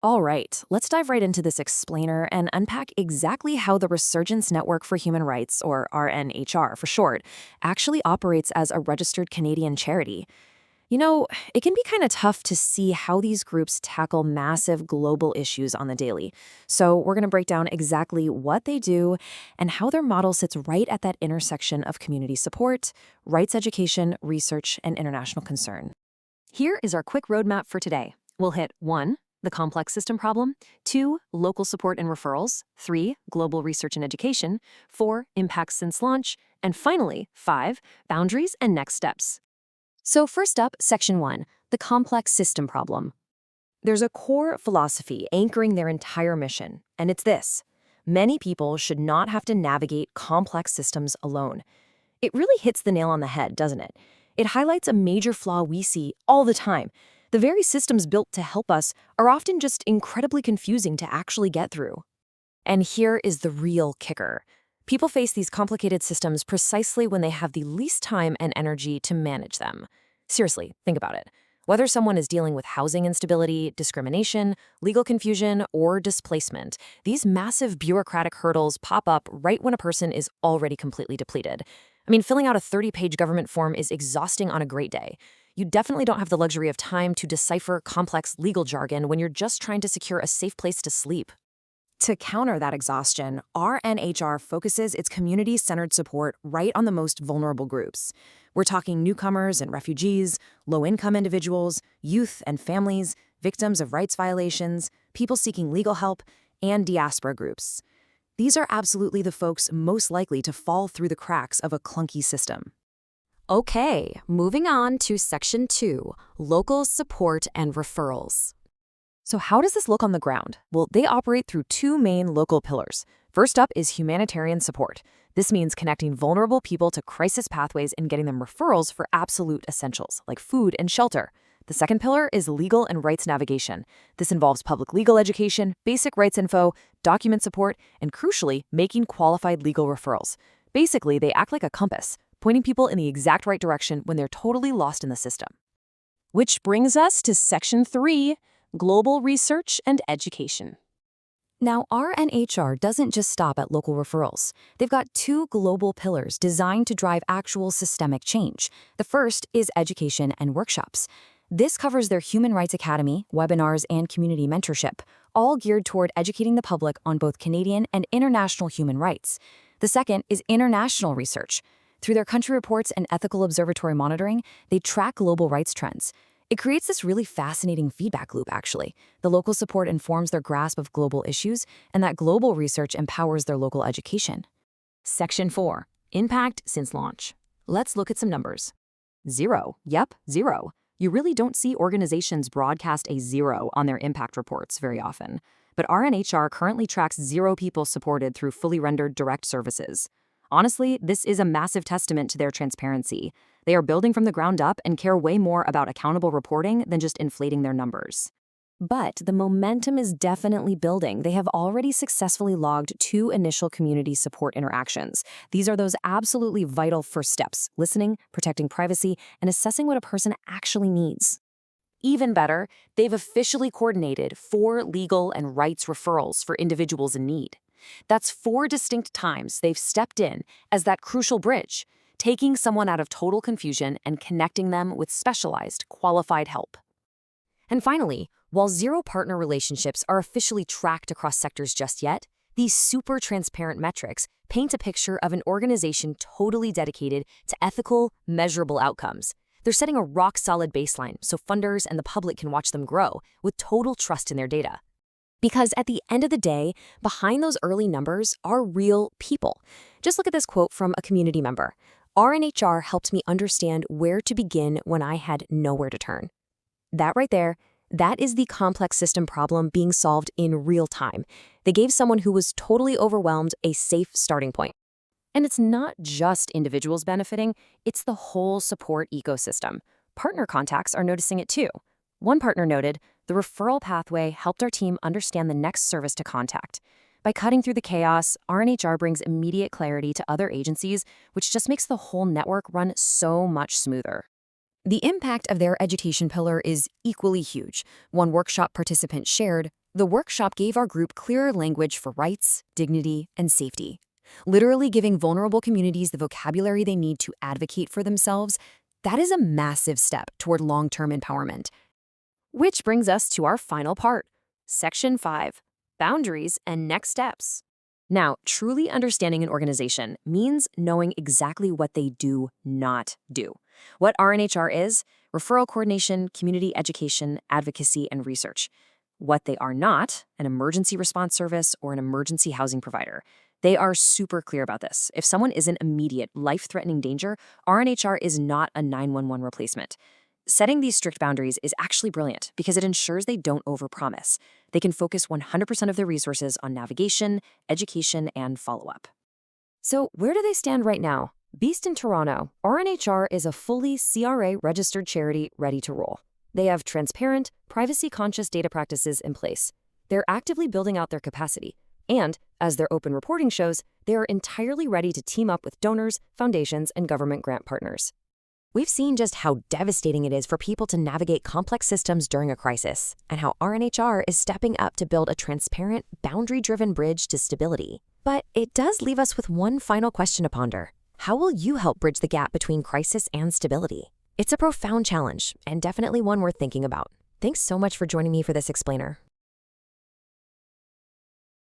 All right, let's dive right into this explainer and unpack exactly how the Resurgence Network for Human Rights, or RNHR for short, actually operates as a registered Canadian charity. You know, it can be kind of tough to see how these groups tackle massive global issues on the daily. So, we're going to break down exactly what they do and how their model sits right at that intersection of community support, rights education, research, and international concern. Here is our quick roadmap for today. We'll hit 1. The complex system problem, 2. Local support and referrals, 3. Global research and education, 4. Impacts since launch, and finally, 5. Boundaries and next steps. So first up, Section 1, the complex system problem. There's a core philosophy anchoring their entire mission, and it's this: many people should not have to navigate complex systems alone. It really hits the nail on the head, doesn't it? It highlights a major flaw we see all the time. The very systems built to help us are often just incredibly confusing to actually get through. And here is the real kicker. People face these complicated systems precisely when they have the least time and energy to manage them. Seriously, think about it. Whether someone is dealing with housing instability, discrimination, legal confusion, or displacement, these massive bureaucratic hurdles pop up right when a person is already completely depleted. I mean, filling out a 30-page government form is exhausting on a great day. You definitely don't have the luxury of time to decipher complex legal jargon when you're just trying to secure a safe place to sleep. To counter that exhaustion, RNHR focuses its community-centered support right on the most vulnerable groups. We're talking newcomers and refugees, low-income individuals, youth and families, victims of rights violations, people seeking legal help, and diaspora groups. These are absolutely the folks most likely to fall through the cracks of a clunky system. Okay, moving on to Section 2, local support and referrals. So how does this look on the ground? Well, they operate through two main local pillars. First up is humanitarian support. This means connecting vulnerable people to crisis pathways and getting them referrals for absolute essentials, like food and shelter. The second pillar is legal and rights navigation. This involves public legal education, basic rights info, document support, and crucially, making qualified legal referrals. Basically, they act like a compass, pointing people in the exact right direction when they're totally lost in the system. Which brings us to Section 3, global research and education. Now, RNHR doesn't just stop at local referrals. They've got two global pillars designed to drive actual systemic change. The first is education and workshops. This covers their Human Rights Academy, webinars, and community mentorship, all geared toward educating the public on both Canadian and international human rights. The second is international research. Through their country reports and ethical observatory monitoring, they track global rights trends. It creates this really fascinating feedback loop, actually. The local support informs their grasp of global issues, and that global research empowers their local education. Section 4, impact since launch. Let's look at some numbers. 0. Yep, 0. You really don't see organizations broadcast a 0 on their impact reports very often. But RNHR currently tracks 0 people supported through fully rendered direct services. Honestly, this is a massive testament to their transparency. They are building from the ground up and care way more about accountable reporting than just inflating their numbers. But the momentum is definitely building. They have already successfully logged 2 initial community support interactions. These are those absolutely vital first steps: listening, protecting privacy, and assessing what a person actually needs. Even better, they've officially coordinated 4 legal and rights referrals for individuals in need. That's 4 distinct times they've stepped in as that crucial bridge, taking someone out of total confusion and connecting them with specialized, qualified help. And finally, while 0 partner relationships are officially tracked across sectors just yet, these super transparent metrics paint a picture of an organization totally dedicated to ethical, measurable outcomes. They're setting a rock-solid baseline so funders and the public can watch them grow with total trust in their data. Because at the end of the day, behind those early numbers are real people. Just look at this quote from a community member. RNHR helped me understand where to begin when I had nowhere to turn. That right there, that is the complex system problem being solved in real time. They gave someone who was totally overwhelmed a safe starting point. And it's not just individuals benefiting, it's the whole support ecosystem. Partner contacts are noticing it too. One partner noted, "The referral pathway helped our team understand the next service to contact. By cutting through the chaos, RNHR brings immediate clarity to other agencies, which just makes the whole network run so much smoother." The impact of their education pillar is equally huge. One workshop participant shared, The workshop gave our group clearer language for rights, dignity, and safety, literally giving vulnerable communities the vocabulary they need to advocate for themselves. That is a massive step toward long-term empowerment. Which brings us to our final part, Section 5, Boundaries and Next Steps. Now, truly understanding an organization means knowing exactly what they do not do. What RNHR is: referral coordination, community education, advocacy, and research. What they are not: an emergency response service or an emergency housing provider. They are super clear about this. If someone is in immediate, life-threatening danger, RNHR is not a 911 replacement. Setting these strict boundaries is actually brilliant because it ensures they don't overpromise. They can focus 100% of their resources on navigation, education, and follow-up. So where do they stand right now? Based in Toronto, RNHR is a fully CRA-registered charity ready to roll. They have transparent, privacy-conscious data practices in place. They're actively building out their capacity. And, as their open reporting shows, they are entirely ready to team up with donors, foundations, and government grant partners. We've seen just how devastating it is for people to navigate complex systems during a crisis, and how RNHR is stepping up to build a transparent, boundary-driven bridge to stability. But it does leave us with one final question to ponder. How will you help bridge the gap between crisis and stability? It's a profound challenge, and definitely one worth thinking about. Thanks so much for joining me for this explainer.